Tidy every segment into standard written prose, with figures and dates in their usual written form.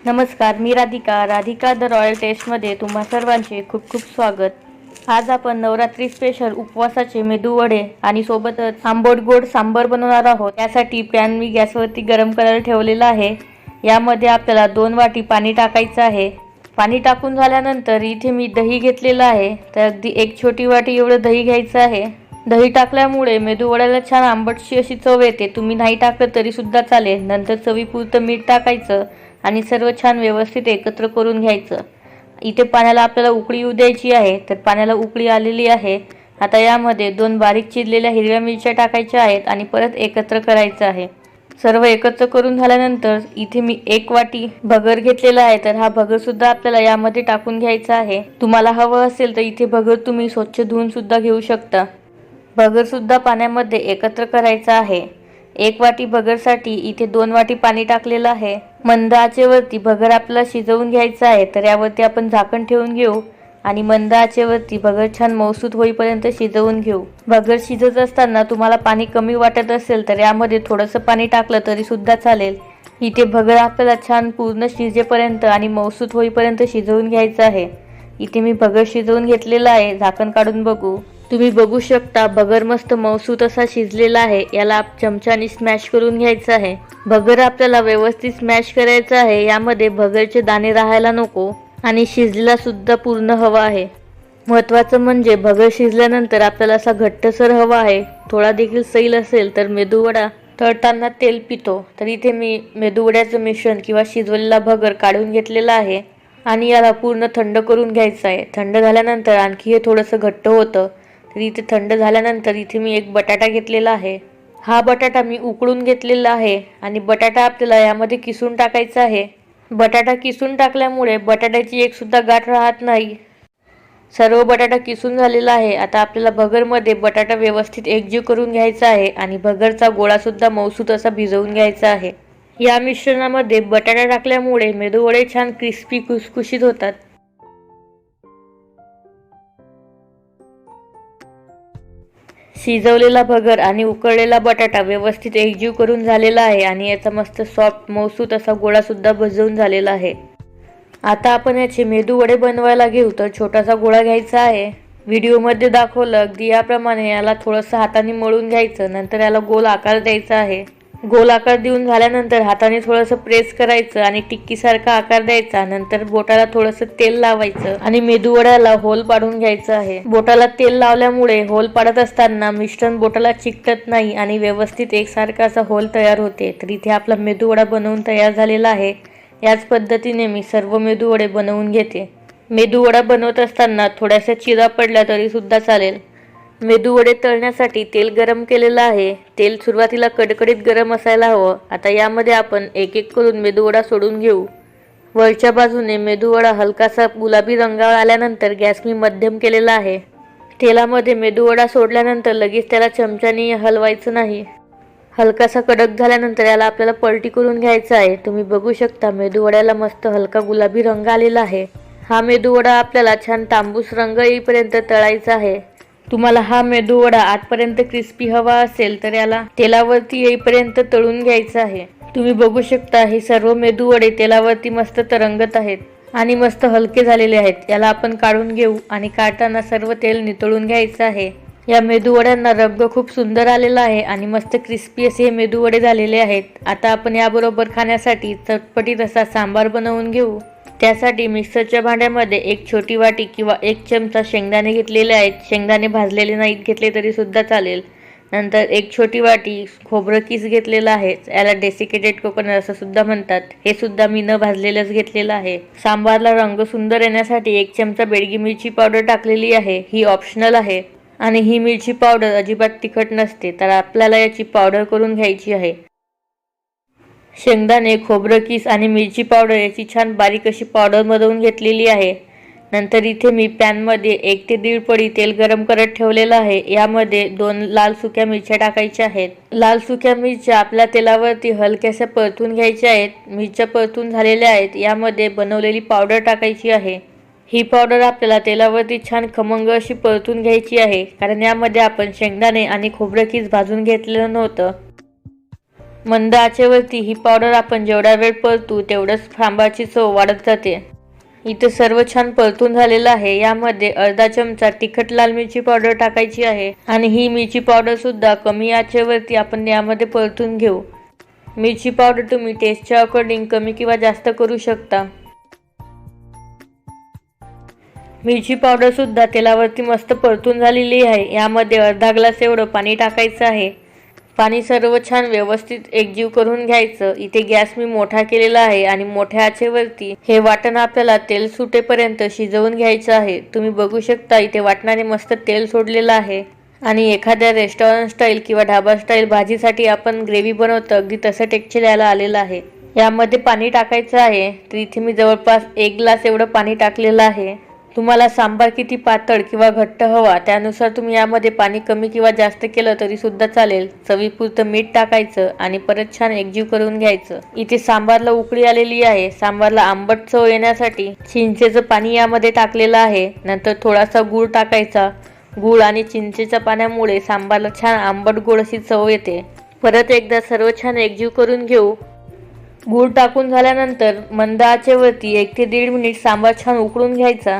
नमस्कार, मी Radhika the royal टेस्टमध्ये तुम्हा सर्वांचे खूप खूप स्वागत। आज आपण नवरात्री स्पेशल उपवासाचे मेदू वडे आणि सोबतच आंबट गोड सांबर बनवणार आहोत। त्यासाठी पॅन मी गॅसवरती गरम करायला ठेवलेला आहे। यामध्ये आपल्याला 2 वाटी पाणी टाकायचं आहे। पाणी टाकून झाल्यानंतर इथे मी दही घेतलेलं आहे, तर अगदी 1 छोटी वाटी एवढं दही घ्यायचं आहे। दही टाकल्यामुळे मेदू वड्याला छान आंबटशी अशी चव येते। तुम्ही नाही टाकलं तरी सुद्धा चालेल। नंतर चवीपुरतं मीठ टाकायचं आणि सर्व छान व्यवस्थित एकत्र करून घ्यायचं। इथे पाण्याला आपल्याला उकळी येऊ द्यायची आहे, तर पाण्याला उकळी आलेली आहे। आता यामध्ये 2 बारीक चिरलेल्या हिरव्या मिरच्या टाकायच्या आहेत आणि परत एकत्र करायचं आहे। सर्व एकत्र करून झाल्यानंतर इथे मी 1 वाटी भगर घेतलेला आहे, तर हा भगर सुद्धा आपल्याला यामध्ये टाकून घ्यायचा आहे। तुम्हाला हवं असेल तर इथे भगर तुम्ही स्वच्छ धुवून सुद्धा घेऊ शकता। भगर सुद्धा पाण्यामध्ये एकत्र करायचा आहे। 1 वाटी भगरसाठी इथे 2 वाटी पाणी टाकलेलं आहे। मंद आचेवरती भगर आपल्याला शिजवून घ्यायचं आहे, तर यावरती आपण झाकण ठेवून घेऊ आणि मंद आचेवरती भगर छान मऊसूत होईपर्यंत शिजवून घेऊ। भगर शिजत असताना तुम्हाला पाणी कमी वाटत असेल तर यामध्ये थोडंसं पाणी टाकलं तरी सुद्धा चालेल। इथे भगर आपल्याला छान पूर्ण शिजेपर्यंत आणि मऊसूत होईपर्यंत शिजवून घ्यायचं आहे। इथे मी भगर शिजवून घेतलेला आहे, झाकण काढून बघू। तुम्ही बघू शकता भगर मस्त मऊसूत असा शिजलेला आहे। याला चमच्याने स्मॅश करून घ्यायचं आहे। भगर आपल्याला व्यवस्थित स्मॅश करायचं आहे। यामध्ये भगरचे दाणे राहायला नको आणि शिजलेला सुद्धा पूर्ण हवा आहे। महत्त्वाचं म्हणजे भगर शिजल्यानंतर आपल्याला असा घट्टसर हवा आहे। थोडा देखील सैल असेल तर मेदूवडा तळताना तेल पितो। तर इथे मी मेदूवड्याचं मिश्रण किंवा शिजवलेला भगर काढून घेतलेला आहे आणि याला पूर्ण थंड करून घ्यायचं आहे। थंड झाल्यानंतर आणखी हे थोडंसं घट्ट होतं। तर इथे थंड झाल्यानंतर इथे मी 1 बटाटा घेतलेला आहे। हा बटाटा मी उकळून घेतलेला आहे आणि बटाटा आपल्याला यामध्ये किसून टाकायचा आहे। बटाटा किसून टाकल्यामुळे बटाट्याची एक सुद्धा गाठ राहत नाही। सर्व बटाटा किसून झालेला आहे। आता आपल्याला भगरमध्ये बटाटा व्यवस्थित एकजीव करून घ्यायचा आहे आणि भगरचा गोळा सुद्धा मऊसूत असा भिजवून घ्यायचा आहे। या मिश्रणामध्ये बटाटा टाकल्यामुळे मेदूवडे छान क्रिस्पी खुसखुशीत होतात। शिजवलेला भगर आणि उकळलेला बटाटा व्यवस्थित एकजीव करून झालेला आहे आणि याचा मस्त सॉफ्ट मऊसूत असा गोळा सुद्धा भिजवून झालेला आहे। आता आपण याचे मेदू वडे बनवायला घेऊ। तर छोटासा गोळा घ्यायचा आहे। व्हिडिओमध्ये दाखवलं अगदी याप्रमाणे याला थोडंसं हाताने मळून घ्यायचं। नंतर याला गोल आकार द्यायचा आहे। गोल आकार देऊन झाल्यानंतर हाताने थोडंसं प्रेस करायचं आणि टिक्कीसारखा आकार द्यायचा। नंतर बोटाला थोडंसं तेल लावायचं आणि मेदू वड्याला होल पाडून घ्यायचं आहे। बोटाला तेल लावल्यामुळे होल पाडत असताना मिश्रण बोटाला चिकटत नाही आणि व्यवस्थित एकसारखा असा होल तयार होते। तर इथे आपला मेदू वडा बनवून तयार झालेला आहे। याच पद्धतीने मी सर्व मेदू वडे बनवून घेते। मेदू वडा बनवत असताना थोड्याशा चिरा पडल्या तरी सुद्धा चालेल। मेदू वडे तळण्यासाठी तेल गरम केलेलं आहे। तेल सुरुवातीला कडकडीत गरम असायला हवं। आता यामध्ये आपण एक एक करून मेदू वडा सोडून घेऊ। वरच्या बाजूने मेदू वडा हलकासा गुलाबी रंगावर आल्यानंतर गॅस मी मध्यम केलेला आहे। तेलामध्ये मेदू वडा सोडल्यानंतर लगेच त्याला चमच्याने हलवायचं नाही। हलकासा कडक झाल्यानंतर याला आपल्याला पलटी करून घ्यायचं आहे। तुम्ही बघू शकता मेदू वड्याला मस्त हलका गुलाबी रंग आलेला आहे। हा मेदू वडा आपल्याला छान तांबूस रंग येईपर्यंत तळायचा आहे। तुम्हाला हा मेदू वडा आतपर्यंत क्रिस्पी हवा असेल तर याला तेलावरती येईपर्यंत तळून घ्यायचं आहे। तुम्ही बघू शकता हे सर्व मेदू वडे तेलावरती मस्त तरंगत आहेत आणि मस्त हलके झालेले आहेत। याला आपण काढून घेऊ आणि काढताना सर्व तेल नितळून घ्यायचं आहे। या मेदू वड्यांना रंग खूप सुंदर आलेला आहे आणि मस्त क्रिस्पी असे हे मेदू वडे झालेले आहेत। आता आपण याबरोबर खाण्यासाठी चटपटीत असा सांबार बनवून घेऊ। त्यासाठी मिक्सरच्या भांड्यामध्ये 1 छोटी वाटी किंवा 1 चमचा शेंगदाणे घेतलेले आहेत। शेंगदाणे भाजलेले नाहीत घेतले तरी सुद्धा चालेल। नंतर 1 छोटी वाटी खोबरं किस घेतलेलं आहे। याला डेसिकेटेड कोकोनट असं सुद्धा म्हणतात। हे सुद्धा मी न भाजलेलंच घेतलेलं आहे। सांबारला रंग सुंदर येण्यासाठी 1 चमचा बेडगी मिरची पावडर टाकलेली आहे। ही ऑप्शनल आहे आणि ही मिरची पावडर अजिबात तिखट नसते, तर आपल्याला याची पावडर करून घ्यायची आहे। शेंगदाणे, खोबरं किस आणि मिरची पावडर याची छान बारीक अशी पावडर बनवून घेतलेली आहे। नंतर इथे मी पॅनमध्ये 1 ते 1.5 पळी तेल गरम करत ठेवलेलं आहे। यामध्ये 2 लाल सुक्या मिरच्या टाकायच्या आहेत। लाल सुक्या मिरच्या आपल्या तेलावरती हलक्याशा परतून घ्यायच्या आहेत। मिरच्या परतून झालेल्या आहेत। यामध्ये बनवलेली पावडर टाकायची आहे। ही पावडर आपल्याला तेलावरती छान खमंग अशी परतून घ्यायची आहे, कारण यामध्ये आपण शेंगदाणे आणि खोबरं किस भाजून घेतलेलं नव्हतं। मंद आचेवरती ही पावडर आपण जेवढा वेळ परतू तेवढंच सांबारची चव वाढत जाते। इथे सर्व छान परतून झालेलं आहे। यामध्ये अर्धा चमचा तिखट लाल मिरची पावडर टाकायची आहे आणि ही मिरची पावडर सुद्धा कमी आचेवरती आपण यामध्ये परतून घेऊ। मिरची पावडर तुम्ही टेस्टच्या अकॉर्डिंग कमी किंवा जास्त करू शकता। मिरची पावडर सुद्धा तेलावरती मस्त परतून झालेली आहे। यामध्ये अर्धा ग्लास एवढं पाणी टाकायचं आहे। पाणी सर्व छान व्यवस्थित एकजीव करून घ्यायचं। इथे गॅस मी मोठा केलेला आहे आणि मोठ्या आचेवरती हे वाटण आपल्याला तेल सुटेपर्यंत शिजवून घ्यायचं आहे। तुम्ही बघू शकता इथे वाटणाने मस्त तेल सोडलेलं आहे आणि एखाद्या रेस्टॉरंट स्टाईल किंवा ढाबा स्टाईल भाजीसाठी आपण ग्रेव्ही बनवतो अगदी तसं टेक्स्चर याला आलेलं आहे। यामध्ये पाणी टाकायचं आहे। तर इथे मी जवळपास 1 ग्लास एवढं पाणी टाकलेलं आहे। तुम्हाला सांबार किती पातळ किंवा घट्ट हवा त्यानुसार तुम्ही यामध्ये पाणी कमी किंवा जास्त केलं तरी सुद्धा चालेल। चवीपुरतं मीठ टाकायचं आणि परत छान एकजीव करून घ्यायचं। इथे सांबारला उकळी आलेली आहे। सांबारला आंबट चव येण्यासाठी चिंचेचं पाणी यामध्ये टाकलेलं आहे। नंतर थोडासा गूळ टाकायचा। गूळ आणि चिंचेच्या पाण्यामुळे सांबारला छान आंबट गोड अशी चव येते। परत एकदा सर्व छान एकजीव करून घेऊ। गूळ टाकून झाल्यानंतर मंद आचेवरती 1 ते 1.5 मिनिट सांबार छान उकळून घ्यायचा।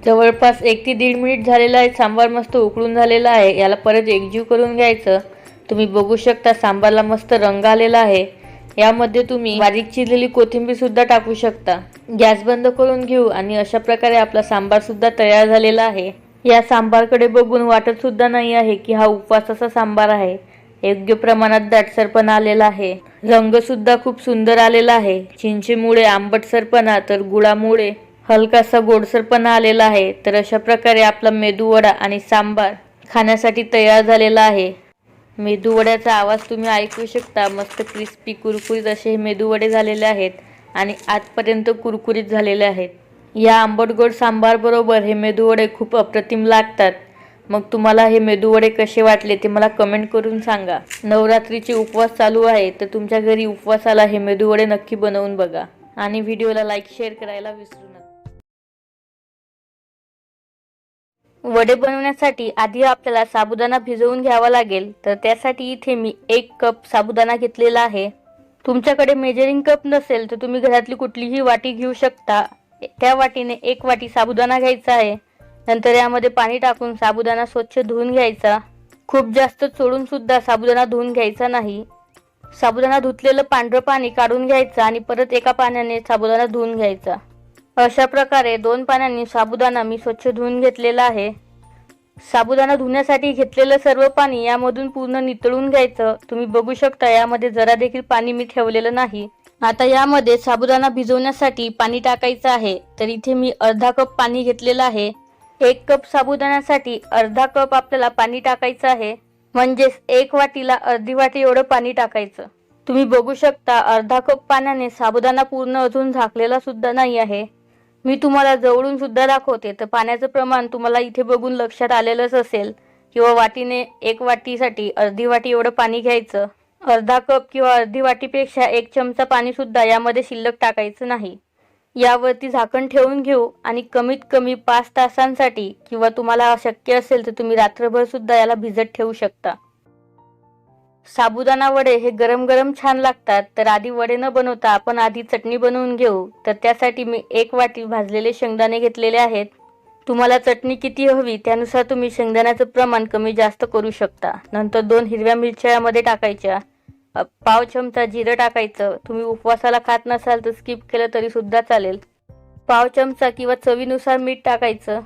जवळपास 1 ते 1.5 मिनिट झालेला आहे। सांबार मस्त उकळून झालेला आहे। याला परत एकजीव करून घ्यायचं। तुम्ही बघू शकता सांबारला मस्त रंग आलेला आहे। यामध्ये तुम्ही बारीक चिरलेली कोथिंबीर सुद्धा टाकू शकता। गॅस बंद करून घेऊ आणि अशा प्रकारे आपला सांबार सुद्धा तयार झालेला आहे। या सांबारकडे बघून वाटत सुद्धा नाही आहे की हा उपवासाचा सांबार आहे। योग्य प्रमाणात दाटसरपणा आलेला आहे। रंग सुद्धा खूप सुंदर आलेला आहे। चिंचेमुळे आंबटसरपणा तर गुळामुळे हलकासा गोडसरपणा आलेला आहे। तर अशा प्रकारे आपला मेदूवडा आणि सांबार खाण्यासाठी तयार झालेला आहे। मेदूवड्याचा आवाज तुम्ही ऐकू शकता। मस्त क्रिस्पी कुरकुरीत असे हे मेदूवडे झालेले आहेत आणि आतपर्यंत कुरकुरीत झालेले आहेत। या आंबट गोड सांबार बरोबर हे मेदूवडे खूप अप्रतिम लागतात। मग तुम्हाला हे मेदूवडे कसे वाटले ते मला कमेंट करून सांगा। नवरात्रीचे उपवास चालू आहे तर तुमच्या घरी उपवासाला हे मेदूवडे नक्की बनवून बघा आणि व्हिडिओला लाईक शेअर करायला विसरू नका। वडे बनवण्यासाठी आधी आपल्याला साबुदाणा भिजवून घ्यावा लागेल। तर त्यासाठी इथे मी 1 कप साबुदाणा घेतलेला आहे। तुमच्याकडे मेजरिंग कप नसेल तर तुम्ही घरातली कुठलीही वाटी घेऊ शकता। त्या वाटीने 1 वाटी साबुदाणा घ्यायचा आहे। नंतर यामध्ये पाणी टाकून साबुदाणा स्वच्छ धुवून घ्यायचा। खूप जास्त चोळून सुद्धा साबुदाणा धुवून घ्यायचा नाही। साबुदाणा धुतलेलं पांढरं पाणी काढून घ्यायचं आणि परत एका पाण्याने साबुदाणा धुवून घ्यायचा। अशा प्रकारे 2 पाण्याने साबुदाणा मी स्वच्छ धुवून घेतलेला आहे। साबुदाणा धुण्यासाठी घेतलेलं सर्व पाणी यामधून पूर्ण नितळून घ्यायचं। तुम्ही बघू शकता यामध्ये जरा देखील पाणी मी ठेवलेलं नाही। आता यामध्ये साबुदाणा भिजवण्यासाठी पाणी टाकायचं आहे। तर इथे मी अर्धा कप पाणी घेतलेलं आहे। 1 कप साबुदाण्यासाठी अर्धा कप आपल्याला पाणी टाकायचं आहे। म्हणजेच 1 वाटीला अर्धी वाटी एवढं पाणी टाकायचं। तुम्ही बघू शकता अर्धा कप पाण्याने साबुदाणा पूर्ण अजून झाकलेला सुद्धा नाही आहे। मी तुम्हाला जवळून सुद्धा दाखवते तर पाण्याचं प्रमाण तुम्हाला इथे बघून लक्षात आलेलंच असेल किंवा वाटीने 1 वाटीसाठी अर्धी वाटी एवढं पाणी घ्यायचं। अर्धा कप किंवा अर्धी वाटीपेक्षा 1 चमचा पाणी सुद्धा यामध्ये शिल्लक टाकायचं नाही। यावरती झाकण ठेवून घेऊ आणि कमीत कमी 5 तासांसाठी किंवा तुम्हाला शक्य असेल तर तुम्ही रात्रभर सुद्धा याला भिजत ठेवू शकता। साबुदाणा वडे हे गरम गरम छान लागतात। तर आधी वडे न बनवता आपण आधी चटणी बनवून घेऊ। तर त्यासाठी मी 1 वाटी भाजलेले शेंगदाणे घेतलेले आहेत। तुम्हाला चटणी किती हवी त्यानुसार तुम्ही शेंगदाण्याचं प्रमाण कमी जास्त करू शकता। नंतर 2 हिरव्या मिरच्या यामध्ये टाकायच्या। पाव चमचा जिरं टाकायचं। तुम्ही उपवासाला खात नसाल तर स्किप केलं तरी सुद्धा चालेल। पाव चमचा किंवा चवीनुसार मीठ टाकायचं।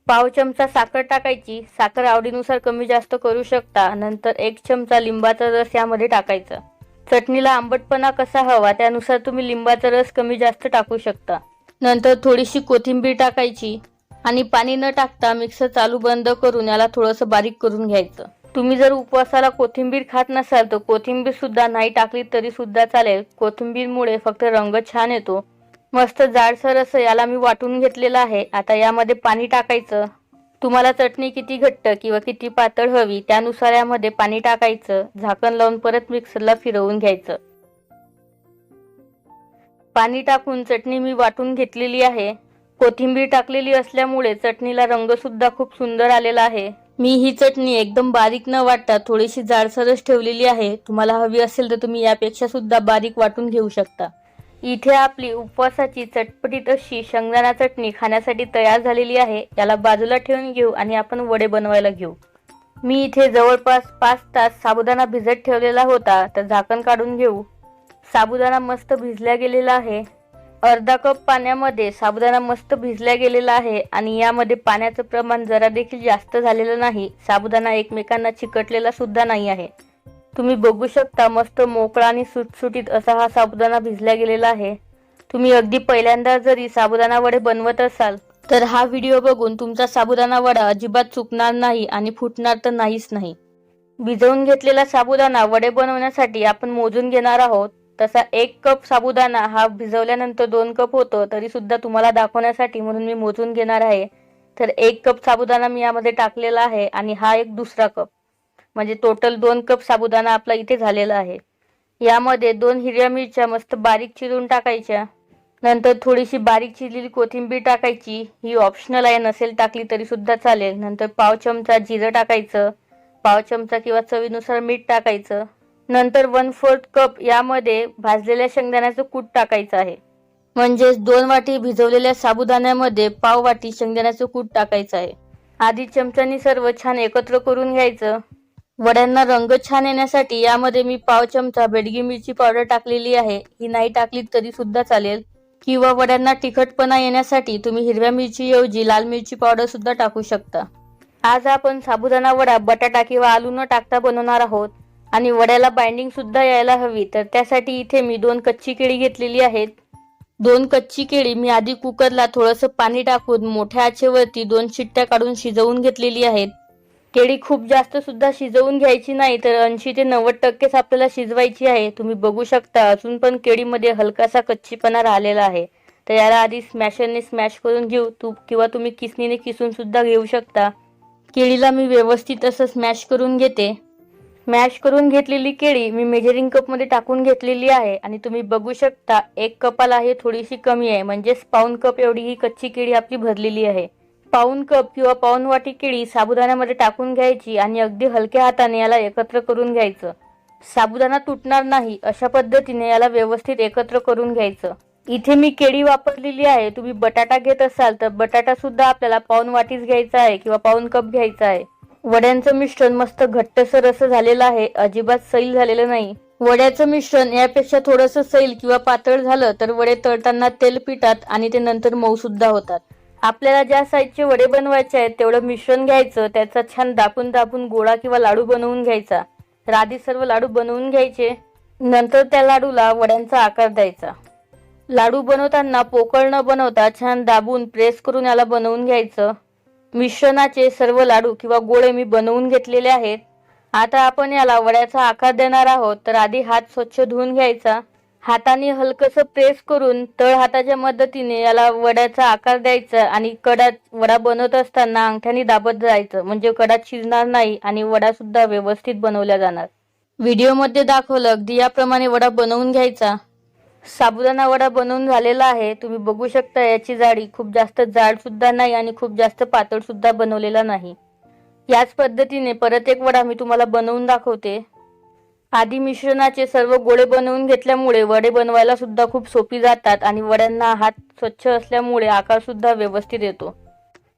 पाव चमचा साखर टाकायची। साखर आवडीनुसार कमी जास्त करू शकता। नंतर 1 चमचा लिंबाचा रस यामध्ये टाकायचा। चटणीला आंबटपणा कसा हवा त्यानुसार तुम्ही लिंबाचा रस कमी जास्त टाकू शकता। नंतर थोडीशी कोथिंबीर टाकायची आणि पाणी न टाकता मिक्सर चालू बंद करून याला थोडंसं बारीक करून घ्यायचं। तुम्ही जर उपवासाला कोथिंबीर खात नसाल तर कोथिंबीर सुद्धा नाही टाकली तरी सुद्धा चालेल। कोथिंबीरमुळे फक्त रंग छान येतो। मस्त जाडसर असं याला मी वाटून घेतलेलं आहे। आता यामध्ये पाणी टाकायचं। तुम्हाला चटणी किती घट्ट किंवा किती पातळ हवी त्यानुसार यामध्ये पाणी टाकायचं। झाकण लावून परत मिक्सरला फिरवून घ्यायचं। पाणी टाकून चटणी मी वाटून घेतलेली आहे। कोथिंबीर टाकलेली असल्यामुळे चटणीला रंग सुद्धा खूप सुंदर आलेला आहे। मी ही चटणी एकदम बारीक न वाटता थोडीशी जाडसरच ठेवलेली आहे. तुम्हाला हवी असेल तर तुम्ही यापेक्षा सुद्धा बारीक वाटून घेऊ शकता. इथे आपली उपवासाची चटपटीत अशी शेंगदाणा चटणी खाण्यासाठी तयार झालेली आहे. याला बाजूला ठेवून घेऊ आणि आपण वडे बनवायला घेऊ. मी इथे जवळपास 5 तास साबुदाणा भिजत ठेवलेला होता, तर झाकण काढून घेऊ. साबुदाणा मस्त भिजला गेलेला आहे. अर्धा कप पाण्यामध्ये साबुदाणा मस्त भिजला गेलेला आहे आणि यामध्ये पाण्याचं प्रमाण जरा देखील जास्त झालेलं नाही. साबुदाणा एकमेकांना चिकटलेला सुद्धा नाही आहे. तुम्ही बघू शकता मस्त मोकळा आणि सुटसुटीत असा हा साबुदाणा भिजला गेलेला आहे. तुम्ही अगदी पहिल्यांदा जरी साबुदाणा वडे बनवत असाल तर हा व्हिडिओ बघून तुमचा साबुदाणा वडा अजिबात चुकणार नाही आणि फुटणार तर नाहीच नाही. भिजवून घेतलेला साबुदाणा वडे बनवण्यासाठी आपण मोजून घेणार आहोत. तसा 1 कप साबुदाणा हा भिजवल्यानंतर 2 कप होतो, तरी सुद्धा तुम्हाला दाखवण्यासाठी म्हणून मी मोजून घेणार आहे. तर 1 कप साबुदाणा मी यामध्ये टाकलेला आहे आणि हा एक दुसरा कप, म्हणजे टोटल 2 कप साबुदाणा आपला इथे झालेला आहे. यामध्ये 2 हिरव्या मिरच्या मस्त बारीक चिरून टाकायच्या. नंतर थोडीशी बारीक चिरलेली कोथिंबीर टाकायची. ही ऑप्शनल आहे, नसेल टाकली तरी सुद्धा चालेल. नंतर पाव चमचा जिरं टाकायचं, पाव चमचा किंवा चवीनुसार मीठ टाकायचं. नंतर 1/4 कप यामध्ये भाजलेल्या शेंगदाण्याचं कूट टाकायचं आहे. म्हणजेच 2 वाटी भिजवलेल्या साबुदाण्यामध्ये पाव वाटी शेंगदाण्याचं कूट टाकायचं आहे. आधी चमच्यानी सर्व छान एकत्र करून घ्यायचं. वड्यांना रंग छान येण्यासाठी यामध्ये मी पाव चमचा बेडगी मिरची पावडर टाकलेली आहे. ही नाही टाकली तरी सुद्धा चालेल, किंवा वड्यांना तिखटपणा येण्यासाठी तुम्ही हिरव्या मिरची ऐवजी लाल मिरची पावडर सुद्धा टाकू शकता. आज आपण साबुदाणा वडा बटाटा किंवा आलू न टाकता बनवणार आहोत आणि वड्याला बाइंडिंग सुद्धा यायला हवी, तर त्यासाठी इथे मी 2 कच्ची केळी घेतलेली आहेत. 2 कच्ची केळी मी आधी कुकरला थोडंसं पाणी टाकून मोठ्या आचेवरती 2 शिट्ट्या काढून शिजवून घेतलेली आहेत. केळी खूप जास्त सुद्धा शिजवून घ्यायची नाही, तर 80 ते 90% आपल्याला शिजवायची आहे. तुम्ही बघू शकता अजून पण केळीमध्ये हलकासा कच्चीपणा राहिलेला आहे. तर याला आधी स्मॅशरने स्मॅश करून घेऊ, किंवा तुम्ही किसणीने किसून सुद्धा घेऊ शकता. केळीला मी व्यवस्थित असं स्मॅश करून घेते. मॅश करून घेतलेली केळी मी मेजरिंग कपमध्ये टाकून घेतलेली आहे आणि तुम्ही बघू शकता 1 कपाला हे थोडीशी कमी आहे, म्हणजेच पाऊण कप एवढी ही कच्ची केळी आपली भरलेली आहे. पाऊण कप किंवा पाऊण वाटी केळी साबुदाण्यामध्ये टाकून घ्यायची आणि अगदी हलक्या हाताने याला एकत्र करून घ्यायचं. साबुदाणा तुटणार नाही अशा पद्धतीने याला व्यवस्थित एकत्र करून घ्यायचं. इथे मी केळी वापरलेली आहे. तुम्ही बटाटा घेत असाल तर बटाटा सुद्धा आपल्याला पाऊण वाटीच घ्यायचा आहे किंवा पाऊण कप घ्यायचा आहे. वड्यांचं मिश्रण मस्त घट्टसर असं झालेलं आहे, अजिबात सैल झालेलं नाही. वड्याचं मिश्रण यापेक्षा थोडंसं सैल किंवा पातळ झालं तर वडे तळताना तेल पितात आणि ते नंतर मऊ सुद्धा होतात. आपल्याला ज्या साईजचे वडे बनवायचे आहेत तेवढं मिश्रण घ्यायचं, त्याचा छान दाबून दाबून गोळा किंवा लाडू बनवून घ्यायचा. तर आधी सर्व लाडू बनवून घ्यायचे, नंतर त्या लाडूला वड्यांचा आकार द्यायचा. लाडू बनवताना पोकळ न बनवता छान दाबून प्रेस करून याला बनवून घ्यायचं. मिश्रणाचे सर्व लाडू किंवा गोळे मी बनवून घेतलेले आहेत. आता आपण याला वड्याचा आकार देणार आहोत. तर आधी हात स्वच्छ धुवून घ्यायचा. हाताने हलकसं प्रेस करून तळ हाताच्या मदतीने याला वड्याचा आकार द्यायचा आणि कडा वडा बनवत असताना अंगठ्याने दाबत जायचं, म्हणजे कडा शिजणार नाही आणि वडा सुद्धा व्यवस्थित बनवला जाणार. व्हिडिओमध्ये दाखवलं अगदी याप्रमाणे वडा बनवून घ्यायचा. साबुदाणा वडा बनवून झालेला आहे. तुम्ही बघू शकता याची जाडी खूप जास्त जाड सुद्धा नाही आणि खूप जास्त पातळ सुद्धा बनवलेला नाही. याच पद्धतीने परत एक वडा मी तुम्हाला बनवून दाखवते. आधी मिश्रणाचे सर्व गोळे बनवून घेतल्यामुळे वडे बनवायला सुद्धा खूप सोपी जातात आणि वड्यांना हात स्वच्छ असल्यामुळे आकार सुद्धा व्यवस्थित येतो.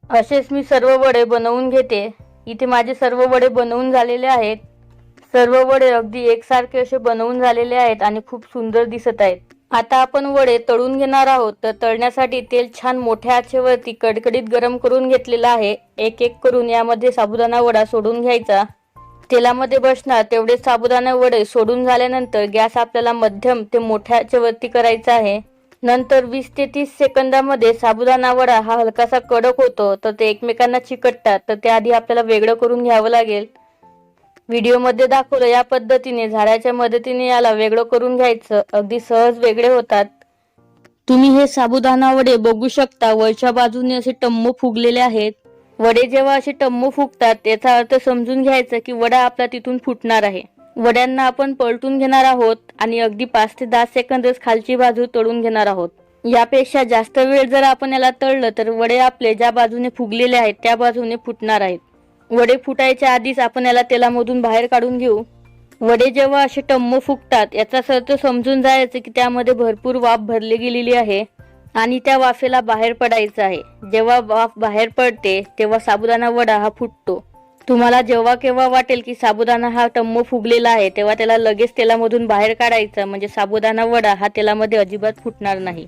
असेच मी सर्व वडे बनवून घेते. इथे माझे सर्व वडे बनवून झालेले आहेत. सर्व वडे अगदी एकसारखे असे बनवून झालेले आहेत आणि खूप सुंदर दिसत आहेत. आता आपण वडे तळून घेणार आहोत. तर तळण्यासाठी तेल छान मोठ्या आचेवरती कडकडीत गरम करून घेतलेलं आहे. एक एक करून यामध्ये साबुदाणा वडा सोडून घ्यायचा. तेलामध्ये बसणार तेवढे साबुदाणा वडे सोडून झाल्यानंतर गॅस आपल्याला मध्यम ते मोठ्या आचेवरती करायचा आहे. नंतर 20 ते 30 सेकंदामध्ये साबुदाणा वडा हा हलकासा कडक होतो, तर ते एकमेकांना चिकटतात. तर ते आधी आपल्याला वेगळं करून घ्यावं लागेल. व्हिडिओमध्ये दाखवलं या पद्धतीने झाडाच्या मदतीने याला वेगळं करून घ्यायचं. अगदी सहज वेगळे होतात. तुम्ही हे साबुदाणा वडे बघू शकता, वरच्या बाजूने असे टम्म फुगलेले आहेत. वडे जेव्हा असे टम्म फुगतात याचा अर्थ समजून घ्यायचा की वडा आपला तिथून फुटणार आहे. वड्यांना आपण पलटून घेणार आहोत आणि अगदी 5 ते 10 सेकंदच खालची बाजू तळून घेणार आहोत. यापेक्षा जास्त वेळ जर आपण याला तळलं तर वडे आपले ज्या बाजूने फुगलेले आहेत त्या बाजूने फुटणार आहेत. वडे फुटायच्या आधीच आपण याला तेलामधून बाहेर काढून घेऊ। वडे जेव्हा असे टम्म फुगतात याचा अर्थ समजून जायचं की त्यामध्ये भरपूर वाफ भरली गेलेली आहे आणि त्या वाफेला बाहेर पडायचं आहे। जेव्हा वाफ बाहेर पडते तेव्हा साबुदाणा वडा हा फुटतो। तुम्हाला जेव्हा केव्हा वाटेल की साबुदाणा हा टम्म फुगलेला आहे तेव्हा त्याला लगेच तेलामधून बाहेर काढायचं, म्हणजे साबुदाणा वडा हा तेलामध्ये अजिबात फुटणार नाही।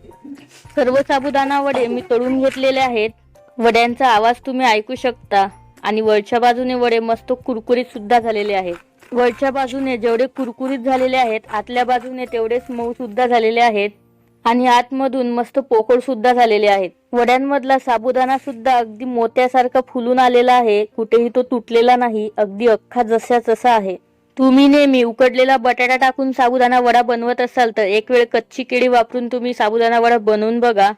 सर्व साबुदाणा वडे मी तळून घेतलेले आहेत। वड्यांचा आवाज तुम्ही ऐकू शकता आणि वरच्या बाजूने वडे मस्त कुरकुरीत सुद्धा झालेले आहेत। वरच्या बाजूने जेवढे कुरकुरीत झालेले आहेत आतल्या बाजूने तेवढेच मऊ सुद्धा झालेले आहेत आणि आतमधून मस्त पोकळ सुद्धा झालेले आहेत। वड्यांमधला साबुदाणा सुद्धा अगदी मोत्यासारखा फुलून आलेला आहे, कुठेही तो तुटलेला नाही, अगदी अख्खा जसा तसा आहे। तुम्ही नेहमी उकडलेला बटाटा टाकून साबुदाणा वडा बनवत असाल तर एक वेळ कच्ची केळी वापरून तुम्ही साबुदाणा वडा बनवून बघा।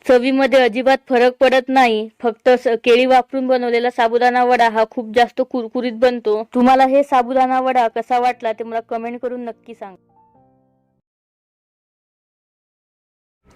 चवीमध्ये अजिबात फरक पडत नाही, फक्त केळी वापरून बनवलेला साबुदाणा वडा हा खूप जास्त कुरकुरीत बनतो। तुम्हाला हे साबुदाणा वडा कसा वाटला ते मला कमेंट करून नक्की सांगा।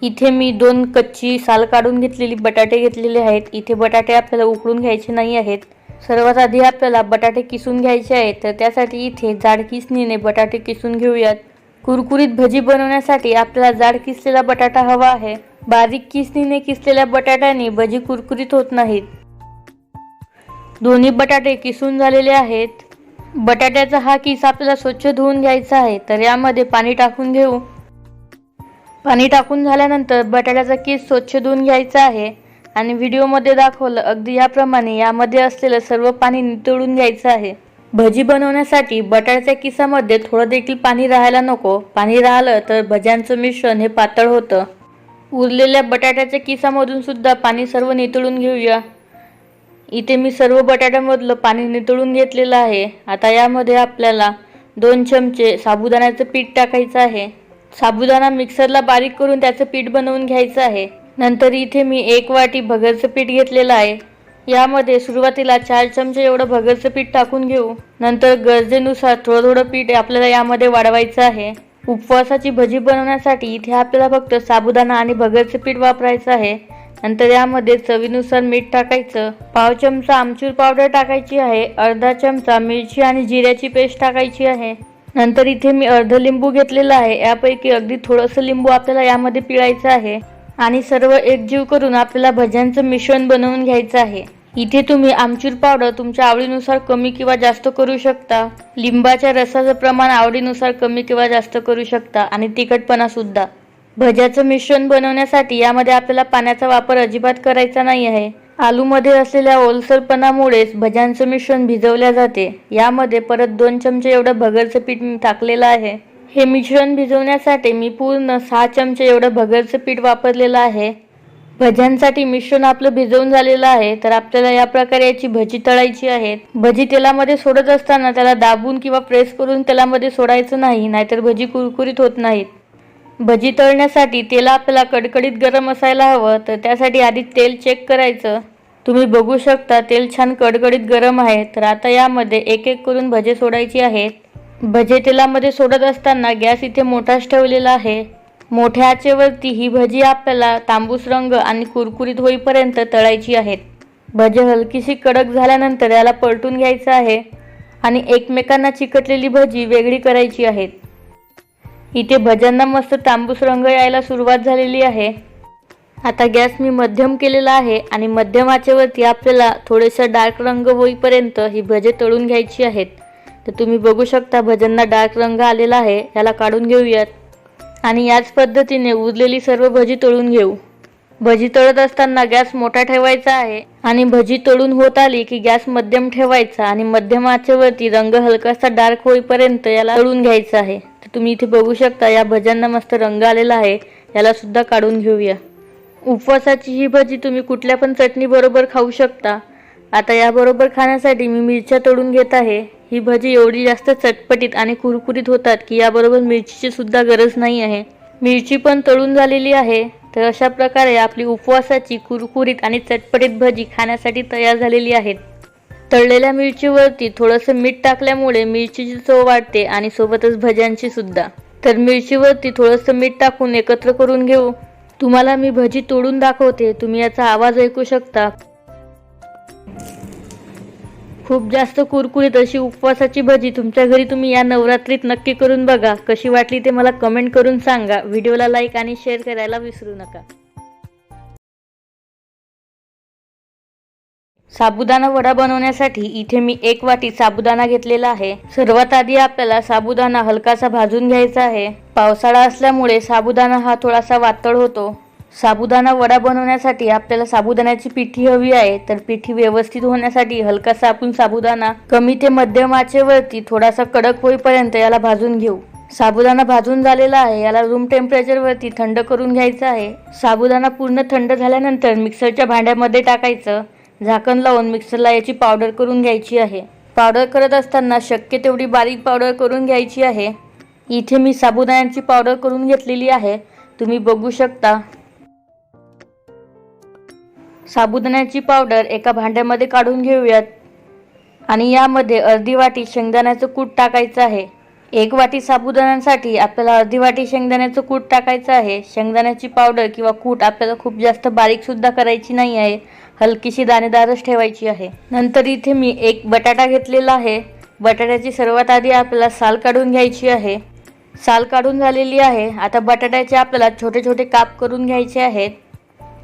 इथे मी 2 कच्ची साल काढून घेतलेली बटाटे घेतलेले आहेत। इथे बटाटे आपल्याला उकडून घ्यायचे नाही आहेत। सर्वात आधी आपल्याला बटाटे किसून घ्यायचे आहेत, तर त्यासाठी इथे जाड किसणीने बटाटे किसून घेऊयात। कुरकुरीत भजी बनवण्यासाठी आपल्याला जाड किसलेला बटाटा हवा आहे। बारीक किसणीने किसलेल्या बटाट्याने भजी कुरकुरीत होत नाहीत। दोन्ही बटाटे किसून झालेले आहेत। बटाट्याचा हा किस आपल्याला स्वच्छ धुवून घ्यायचा आहे, तर यामध्ये पाणी टाकून घेऊ। पाणी टाकून झाल्यानंतर बटाट्याचा किस स्वच्छ धुवून घ्यायचा आहे आणि व्हिडिओमध्ये दाखवलं अगदी याप्रमाणे यामध्ये असलेलं सर्व पाणी निथळून घ्यायचं आहे। भजी बनवण्यासाठी बटाट्याच्या किसामध्ये थोडं देखील पाणी राहायला नको। पाणी राहिलं तर भज्यांचं मिश्रण हे पातळ होतं। उरलेल्या बटाट्याच्या किसामधून सुद्धा पाणी सर्व निथळून घेऊया। इथे मी सर्व बटाट्यामधलं पाणी निथळून घेतलेलं आहे। आता यामध्ये आपल्याला 2 चमचे साबुदाण्याचं पीठ टाकायचं आहे। साबुदाणा मिक्सरला बारीक करून त्याचं पीठ बनवून घ्यायचं आहे। नंतर इथे मी 1 वाटी भगरचं पीठ घेतलेलं आहे। यामध्ये सुरुवातीला 4 चमचे एवढं भगरचं पीठ टाकून घेऊ। नंतर गरजेनुसार थोडं पीठ आपल्याला यामध्ये वाढवायचं आहे। उपवासाची भजी बनवण्यासाठी इथे आपल्याला फक्त साबुदाणा आणि भगरचं पीठ वापरायचं आहे। नंतर यामध्ये चवीनुसार मीठ टाकायचं, पाव चमचा आमचूर पावडर टाकायची आहे, अर्धा चमचा मिरची आणि जिऱ्याची पेस्ट टाकायची आहे। नंतर इथे मी अर्ध लिंबू घेतलेला आहे। यापैकी अगदी थोडंसं लिंबू आपल्याला यामध्ये पिळायचं आहे आणि सर्व एकजीव करून आपल्याला भज्यांचं मिश्रण बनवून घ्यायचं आहे। इथे तुम्ही आमचूर पावडर तुमच्या आवडीनुसार कमी किंवा जास्त करू शकता। लिंबाच्या रसाचं प्रमाण आवडीनुसार कमी किंवा जास्त करू शकता आणि तिखटपणा सुद्धा। भज्याचं मिश्रण बनवण्यासाठी यामध्ये आपल्याला पाण्याचा वापर अजिबात करायचा नाही आहे। आलूमध्ये असलेल्या ओलसरपणामुळेच भज्यांचं मिश्रण भिजवल्या जाते। यामध्ये परत 2 चमचे एवढं भगरचं पीठ टाकलेलं आहे। हे मिश्रण भिजवण्यासाठी मी पूर्ण 6 चमचे एवढं भगरचं पीठ वापरलेलं आहे। भज्यांसाठी मिश्रण आपलं भिजवून झालेलं आहे, तर आपल्याला या प्रकारे याची भजी तळायची आहेत। भजी तेलामध्ये सोडत असताना त्याला दाबून किंवा प्रेस करून तेलामध्ये सोडायचं नाही, नाहीतर भजी कुरकुरीत होत नाहीत। भजी तळण्यासाठी तेल आपल्याला कडकडीत गरम असायला हवं, तर त्यासाठी आधी तेल चेक करायचं। तुम्ही बघू शकता तेल छान कडकडीत गरम आहे। तर आता यामध्ये एक एक करून भजे सोडायची आहेत। भजे तेलामध्ये सोडत असताना गॅस इथे मोठाच ठेवलेला आहे। मोठ्या आचेवरती ही भजी आपल्याला तांबूस रंग आणि कुरकुरीत होईपर्यंत तळायची आहेत। भजी हलकीशी कडक झाल्यानंतर याला पलटून घ्यायचं आहे आणि एकमेकांना चिकटलेली भजी वेगळी करायची आहेत। इथे भज्यांना मस्त तांबूस रंग यायला सुरुवात झालेली आहे। आता गॅस मी मध्यम केलेला आहे आणि मध्यम आचेवरती आपल्याला थोडेसा डार्क रंग होईपर्यंत ही भजे तळून घ्यायची आहेत। तर तुम्ही बघू शकता भज्यांना डार्क रंग आलेला आहे। याला काढून घेऊयात आणि याच पद्धतीने उरलेली सर्व भजी तळून घेऊ। भजी तळत असताना गॅस मोठा ठेवायचा आहे आणि भजी तळून होत आली की गॅस मध्यम ठेवायचा आणि मध्यम आचेवरती रंग हलकासा डार्क होईपर्यंत याला तळून घ्यायचं आहे। तर तुम्ही इथे बघू शकता या भज्यांना मस्त रंग आलेला आहे। याला सुद्धा काढून घेऊया। उपवासाची ही भजी तुम्ही कुठल्या पण चटणी बरोबर खाऊ शकता। आता याबरोबर खाण्यासाठी मी मिरच्या तळून घेत आहे। ही भजी एवढी जास्त चटपटीत आणि कुरकुरीत होतात की याबरोबर मिरचीची सुद्धा गरज नाही आहे। मिरची पण तळून झालेली आहे। तर अशा प्रकारे आपली उपवासाची कुरकुरीत आणि चटपटीत भजी खाण्यासाठी तयार झालेली आहेत। तळलेल्या मिरचीवरती थोडंसं मीठ टाकल्यामुळे मिरचीची चव वाढते आणि सोबतच भज्यांची सुद्धा। तर मिरचीवरती थोडंसं मीठ टाकून एकत्र करून घेऊ। तुम्हाला मी भजी तोडून दाखवते, तुम्ही याचा आवाज ऐकू शकता। खूप जास्त कुरकुरीत अशी उपवासाची भजी तुमच्या घरी तुम्ही या नवरात्रीत नक्की करून बघा. कशी वाटली ते मला कमेंट करून सांगा. व्हिडिओला लाईक आणि शेअर करायला विसरू नका. साबुदाणा वडा बनवण्यासाठी इथे मी 1 वाटी साबुदाणा घेतलेला आहे. सर्वात आधी आपल्याला साबुदाणा हलकासा भाजून घ्यायचा आहे. पावसाळा असल्यामुळे साबुदाणा हा थोडासा वातळ होतो. साबुदाणा वडा बनवण्यासाठी आपल्याला साबुदाण्याची पिठी हवी आहे. तर पिठी व्यवस्थित होण्यासाठी हलकासा आपण साबुदाणा कमी ते मध्यम आचेवरती थोडासा कडक होईपर्यंत याला भाजून घेऊ. साबुदाणा भाजून झालेला आहे. याला रूम टेम्परेचरवरती थंड करून घ्यायचा आहे. साबुदाणा पूर्ण थंड झाल्यानंतर मिक्सरच्या भांड्यामध्ये टाकायचं. झाकण लावून मिक्सरला याची पावडर करून घ्यायची आहे. पावडर करत असताना शक्य तेवढी बारीक पावडर करून घ्यायची आहे. इथे मी साबुदाण्याची पावडर करून घेतलेली आहे, तुम्ही बघू शकता. साबुदाण्याची पावडर एका भांड्यामध्ये काढून घेऊयात आणि यामध्ये अर्धी वाटी शेंगदाण्याचं कूट टाकायचं आहे. 1 वाटी साबुदाण्यासाठी आपल्याला अर्धी वाटी शेंगदाण्याचं कूट टाकायचं आहे. शेंगदाण्याची पावडर किंवा कूट आपल्याला खूप जास्त बारीक सुद्धा करायची नाही आहे, हलकीशी दाणेदारच ठेवायची आहे. नंतर इथे मी 1 बटाटा घेतलेला आहे. बटाट्याची सर्वात आधी आपल्याला साल काढून घ्यायची आहे. साल काढून झालेली आहे. आता बटाट्याचे आपल्याला छोटे छोटे काप करून घ्यायचे आहेत.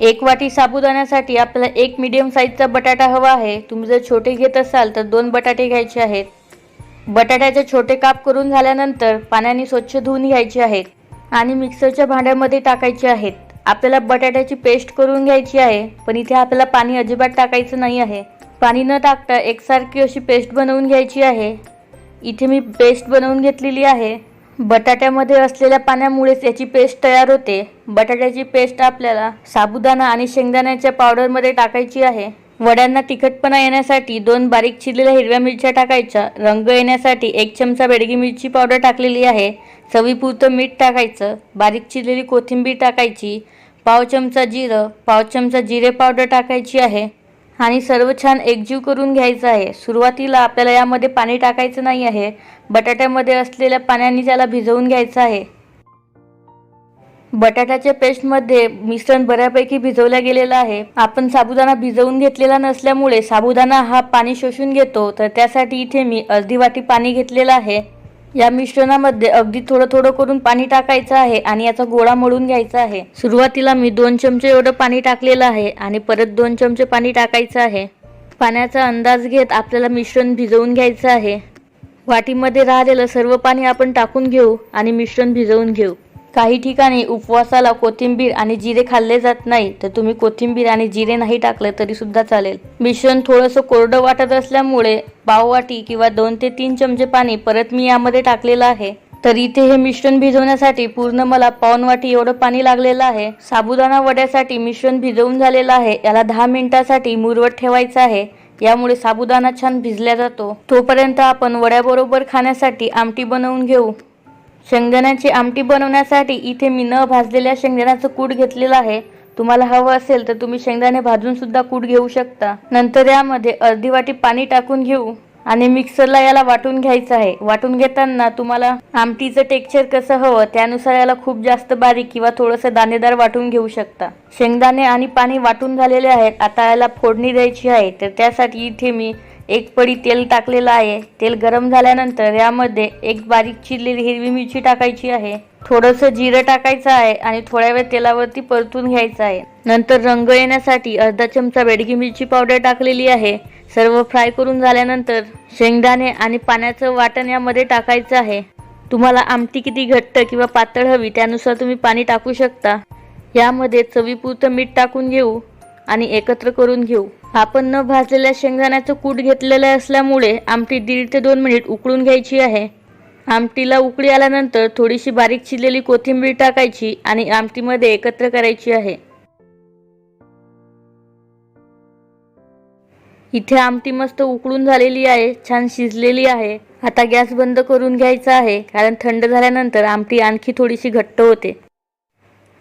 1 वाटी साबुदाण्यासाठी आपल्याला 1 मीडियम साईजचा बटाटा हवा आहे. तुम्ही जर छोटे घेत असाल तर 2 बटाटे घ्यायचे आहेत. बटाट्याचे छोटे काप करून झाल्यानंतर पाण्याने स्वच्छ धुवून घ्यायचे आहेत आणि मिक्सरच्या भांड्यामध्ये टाकायचे आहेत. आपल्याला बटाट्याची पेस्ट करून घ्यायची आहे, पण इथे आपल्याला पाणी अजिबात टाकायचं नाही आहे. पाणी न टाकता एकसारखी अशी पेस्ट बनवून घ्यायची आहे. इथे मी पेस्ट बनवून घेतलेली आहे. बटाट्यामध्ये असलेल्या पाण्यामुळेच याची पेस्ट तयार होते. बटाट्याची पेस्ट आपल्याला साबुदाणा आणि शेंगदाण्याच्या पावडरमध्ये टाकायची आहे. वड्यांना तिखटपणा येण्यासाठी 2 बारीक चिरलेल्या हिरव्या मिरच्या टाकायच्या. रंग येण्यासाठी 1 चमचा बेडगी मिरची पावडर टाकलेली आहे. चवीपुरतं मीठ टाकायचं. बारीक चिरलेली कोथिंबीर टाकायची. पाव चमचा जिरं, पाव चमचा जिरे पावडर टाकायची आहे आणि सर्व छान एकजीव करून घ्यायचं आहे. सुरुवातीला आपल्याला यामध्ये पाणी टाकायचं नाही आहे. बटाट्यामध्ये असलेल्या पाण्याने त्याला भिजवून घ्यायचं आहे. बटाट्याच्या पेस्टमध्ये मिश्रण बऱ्यापैकी भिजवल्या गेलेलं आहे. आपण साबुदाणा भिजवून घेतलेला नसल्यामुळे साबुदाणा हा पाणी शोषून घेतो, तर त्यासाठी इथे मी अर्धी वाटी पाणी घेतलेलं आहे. या मिश्रणामध्ये अगदी थोडं थोडं करून पाणी टाकायचं आहे आणि याचा गोळा मळून घ्यायचा आहे. सुरुवातीला मी 2 चमचे एवढं पाणी टाकलेलं आहे आणि परत 2 चमचे पाणी टाकायचं आहे. पाण्याचा अंदाज घेत आपल्याला मिश्रण भिजवून घ्यायचं आहे. वाटीमध्ये राहिलेलं सर्व पाणी आपण टाकून घेऊ आणि मिश्रण भिजवून घेऊ. काही ठिकाणी उपवासाला कोथिंबीर आणि जिरे खाल्ले जात नाही, तर तुम्ही कोथिंबीर आणि जिरे नाही टाकले तरी सुद्धा चालेल. मिश्रण थोडंसं कोरडं वाटत असल्यामुळे पाव वाटी किंवा 2 ते 3 चमचे पाणी परत मी यामध्ये टाकलेलं आहे. तर इथे हे मिश्रण भिजवण्यासाठी पूर्ण मला पाऊण वाटी एवढं पाणी लागलेलं आहे. साबुदाणा वड्यासाठी मिश्रण भिजवून झालेलं आहे. याला 10 मिनिटासाठी मुरवत ठेवायचं आहे. यामुळे साबुदाणा छान भिजला जातो. तोपर्यंत आपण वड्याबरोबर खाण्यासाठी आमटी बनवून घेऊ. शेंगदाण्याची आमटी बनवण्यासाठी इथे मी न भाजलेल्या शेंगदाण्याचं कूट घेतलेलं आहे. तुम्हाला हवं असेल तर तुम्ही शेंगदाणे भाजून सुद्धा कूट घेऊ शकता. नंतर यामध्ये अर्धी वाटी पाणी टाकून घेऊ आणि मिक्सरला याला वाटून घ्यायचं आहे. वाटून घेताना तुम्हाला आमटीचं टेक्स्चर कसं हवं त्यानुसार याला खूप जास्त बारीक किंवा थोडंसं दाणेदार वाटून घेऊ शकता. शेंगदाणे आणि पाणी वाटून झालेले आहेत. आता याला फोडणी द्यायची आहे. तर त्यासाठी इथे मी 1 पडी तेल टाकलेलं आहे. तेल गरम झाल्यानंतर यामध्ये 1 बारीक चिरलेली हिरवी मिरची टाकायची आहे. थोडंसं जिरं टाकायचं आहे आणि थोड्या वेळ तेलावरती परतून घ्यायचं आहे. नंतर रंग येण्यासाठी अर्धा चमचा बेडगी मिरची पावडर टाकलेली आहे. सर्व फ्राय करून झाल्यानंतर शेंगदाणे आणि पाण्याचं वाटण यामध्ये टाकायचं आहे. तुम्हाला आमटी किती घट्ट किंवा पातळ हवी त्यानुसार तुम्ही पाणी टाकू शकता. यामध्ये चवीपुरतं मीठ टाकून घेऊ आणि एकत्र करून घेऊ. आपण न भाजलेल्या शेंगदाण्याचं कूट घेतलेलं असल्यामुळे आमटी 1.5 ते 2 मिनिट उकळून घ्यायची आहे. आमटीला उकळी आल्यानंतर थोडीशी बारीक चिरलेली कोथिंबीर टाकायची आणि आमटीमध्ये एकत्र करायची आहे. इथे आमटी मस्त उकळून झालेली आहे, छान शिजलेली आहे. आता गॅस बंद करून घ्यायचा आहे, कारण थंड झाल्यानंतर आमटी आणखी थोडीशी घट्ट होते.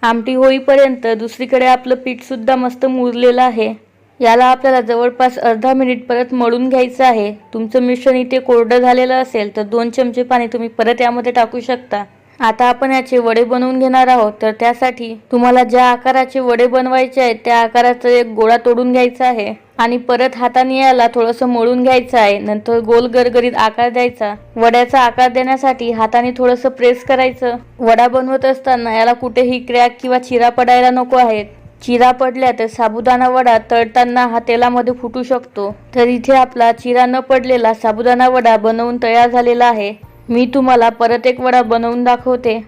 आमटी होईपर्यंत दुसरीकडे आपलं पीठ सुद्धा मस्त मुरलेलं आहे. याला आपल्याला जवळपास अर्धा मिनिट परत मळून घ्यायचं आहे. तुमचं मिश्रण इथे कोरडं झालेलं असेल तर 2 चमचे पाणी तुम्ही परत यामध्ये टाकू शकता आता आपण याचे वडे बनवून घेणार आहोत. तर त्यासाठी तुम्हाला ज्या आकाराचे वडे बनवायचे आहेत त्या आकाराचा एक गोळा तोडून घ्यायचा आहे आणि परत हाताने याला थोडंसं मळून घ्यायचं आहे. नंतर गोल गरगरीत आकार द्यायचा. वड्याचा आकार देण्यासाठी हाताने थोडंसं प्रेस करायचं. वडा बनवत असताना याला कुठेही क्रॅक किंवा चिरा पडायला नको आहेत. चिरा पडल्या तर साबुदाणा वडा तळताना हा तेलामध्ये फुटू शकतो. तर इथे आपला चिरा न पडलेला साबुदाणा वडा बनवून तयार झालेला आहे. मी तुम्हाला परत एक वडा बनवून दाखवते.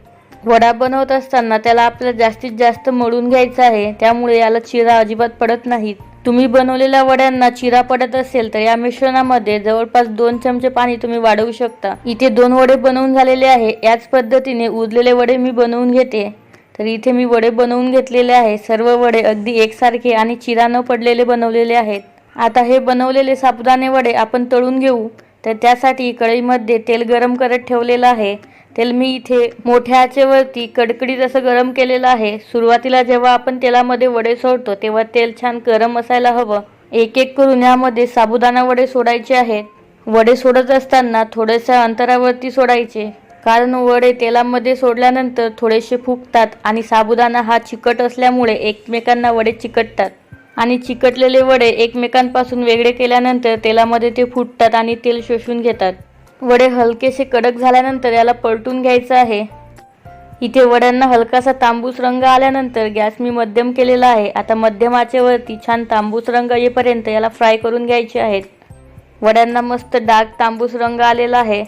वडा बनवत असताना त्याला आपल्याला जास्तीत जास्त मळून घ्यायचं आहे, त्यामुळे याला चिरा अजिबात पडत नाहीत. तुम्ही बनवलेल्या वड्यांना चिरा पडत असेल तर या मिश्रणामध्ये जवळपास 2 चमचे पाणी तुम्ही वाढवू शकता. इथे 2 वडे बनवून झालेले आहे. याच पद्धतीने उरलेले वडे मी बनवून घेते. तर इथे मी वडे बनवून घेतलेले आहे. सर्व वडे अगदी एकसारखे आणि चिरा न पडलेले बनवलेले आहेत. आता हे बनवलेले साबुदाणे वडे आपण तळून घेऊ. तर त्यासाठी कढईमध्ये तेल गरम करत ठेवलेलं आहे. तेल मी इथे मोठ्या आचेवरती कडकडीत असं गरम केलेलं आहे. सुरुवातीला जेव्हा आपण तेलामध्ये वडे सोडतो तेव्हा तेल छान गरम असायला हवं. एक एक करून यामध्ये साबुदाणा वडे सोडायचे आहेत. वडे सोडत असताना थोड्याशा अंतरावरती सोडायचे, कारण वडे तेलामध्ये सोडल्यानंतर थोडेसे फुगतात आणि साबुदाणा हा चिकट असल्यामुळे एकमेकांना वडे चिकटतात आणि चिकटलेले वडे एकमेकांपासून वेगळे केल्यानंतर तेलामध्ये ते फुटतात आणि तेल शोषून घेतात. वडे हलकेसे कडक झाल्यानंतर याला पलटून घ्यायचं आहे. इथे वड्यांना हलकासा तांबूस रंग आल्यानंतर गॅस मी मध्यम केलेला आहे. आता मध्यम आचेवरती छान तांबूस रंग येईपर्यंत याला फ्राय करून घ्यायचे आहेत. वड्यांना मस्त डार्क तांबूस रंग आलेला आहे.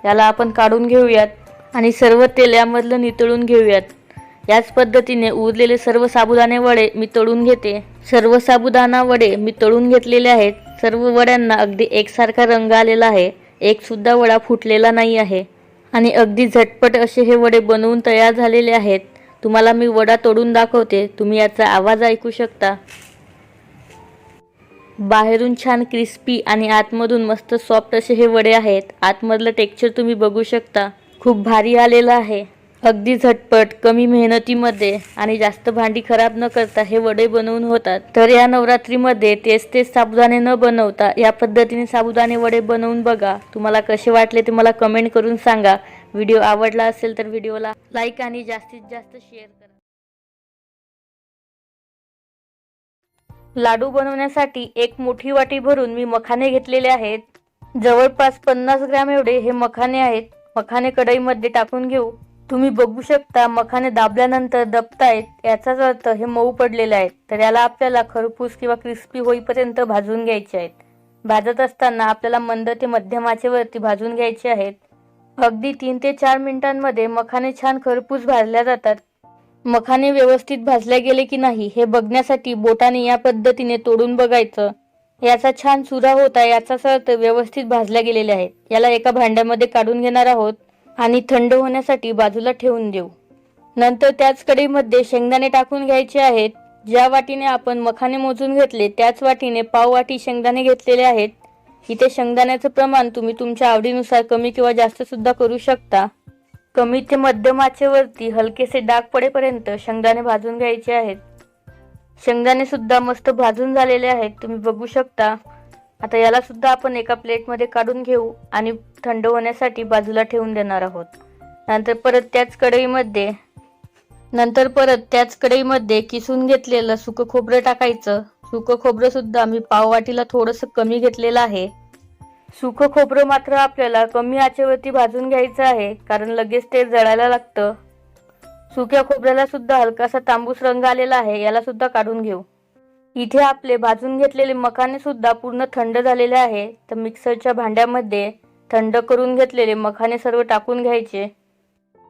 याला आपण काढून घेऊयात आणि सर्व तेल यामधलं नितळून घेऊयात. याच पद्धतीने उरलेले सर्व साबुदाणे वडे मी तळून घेते. सर्व साबुदाणा वडे मी तळून घेतलेले आहेत. सर्व वड्यांना अगदी एकसारखा रंग आलेला आहे. एक सुद्धा वडा फुटलेला नाही आहे आणि अगदी झटपट असे हे वडे बनवून तयार झालेले आहेत. तुम्हाला मी वडा तोडून दाखवते. तुम्ही याचा आवाज ऐकू शकता. बाहेरून छान क्रिस्पी आणि आतमधून मस्त सॉफ्ट असे हे वडे आहेत. आतमधलं टेक्स्चर तुम्ही बघू शकता. खूप भारी आलेलं आहे. अगदी झटपट, कमी मेहनतीमध्ये आणि जास्त भांडी खराब न करता हे वडे बनवून होतात. तर या नवरात्रीमध्ये तेच साबुदाणे न बनवता या पद्धतीने साबुदाणे वडे बनवून बघा. तुम्हाला कसे वाटले ते मला कमेंट करून सांगा. व्हिडिओ आवडला असेल तर व्हिडिओला लाईक आणि जास्तीत जास्त शेअर करा. लाडू बनवण्यासाठी एक मोठी वाटी भरून मी मखाने घेतलेले आहेत. जवळपास 50 ग्रॅम एवढे हे मखाने आहेत. मखाने कढईमध्ये टाकून घेऊ. तुम्ही बघू शकता मखाने दाबल्यानंतर दबतायत, याचाच अर्थ हे मऊ पडलेले आहेत. तर याला आपल्याला खरपूस किंवा क्रिस्पी होईपर्यंत भाजून घ्यायचे आहेत. भाजत असताना आपल्याला मंद ते मध्यम आचेवरती भाजून घ्यायचे आहेत. अगदी 3 ते 4 मिनिटांमध्ये मखाने छान खरपूस भाजल्या जातात. मखाने व्यवस्थित भाजले गेले की नाही हे बघण्यासाठी बोटाने या पद्धतीने तोडून बघायचं. याचा छान चुरा होता, याचाच अर्थ व्यवस्थित भाजल्या गेलेले आहेत. याला एका भांड्यामध्ये काढून घेणार आहोत आणि थंड होण्यासाठी बाजूला ठेवून देऊ. नंतर त्याच कढईमध्ये शेंगदाणे टाकून घ्यायचे आहेत. ज्या वाटीने आपण मखाने मोजून घेतले त्याच वाटीने पाव वाटी शेंगदाणे घेतलेले आहेत. इथे शेंगदाण्याचं प्रमाण तुम्ही तुमच्या आवडीनुसार कमी किंवा जास्त सुद्धा करू शकता. कमी ते मध्यम आचेवरती हलकेसे डाग पडेपर्यंत शेंगदाणे भाजून घ्यायचे आहेत. शेंगदाणे सुद्धा मस्त भाजून झालेले आहेत, तुम्ही बघू शकता. आता याला सुद्धा आपण एका प्लेटमध्ये काढून घेऊ आणि थंड होण्यासाठी बाजूला ठेवून देणार आहोत. नंतर परत त्याच कढईमध्ये किसून घेतलेलं सुकं खोबरं टाकायचं. सुकं खोबरं सुद्धा मी पाव वाटीला थोडंसं कमी घेतलेलं आहे. सुकं खोबरं मात्र आपल्याला कमी आचेवरती भाजून घ्यायचं आहे, कारण लगेच ते जळायला लागतं. सुक्या खोबऱ्याला सुद्धा हलकासा तांबूस रंग आलेला आहे. याला सुद्धा काढून घेऊ. इथे आपले भाजून घेतलेले मखाने सुद्धा पूर्ण थंड झालेले आहे. तर मिक्सरच्या भांड्यामध्ये थंड करून घेतलेले मखाने सर्व टाकून घ्यायचे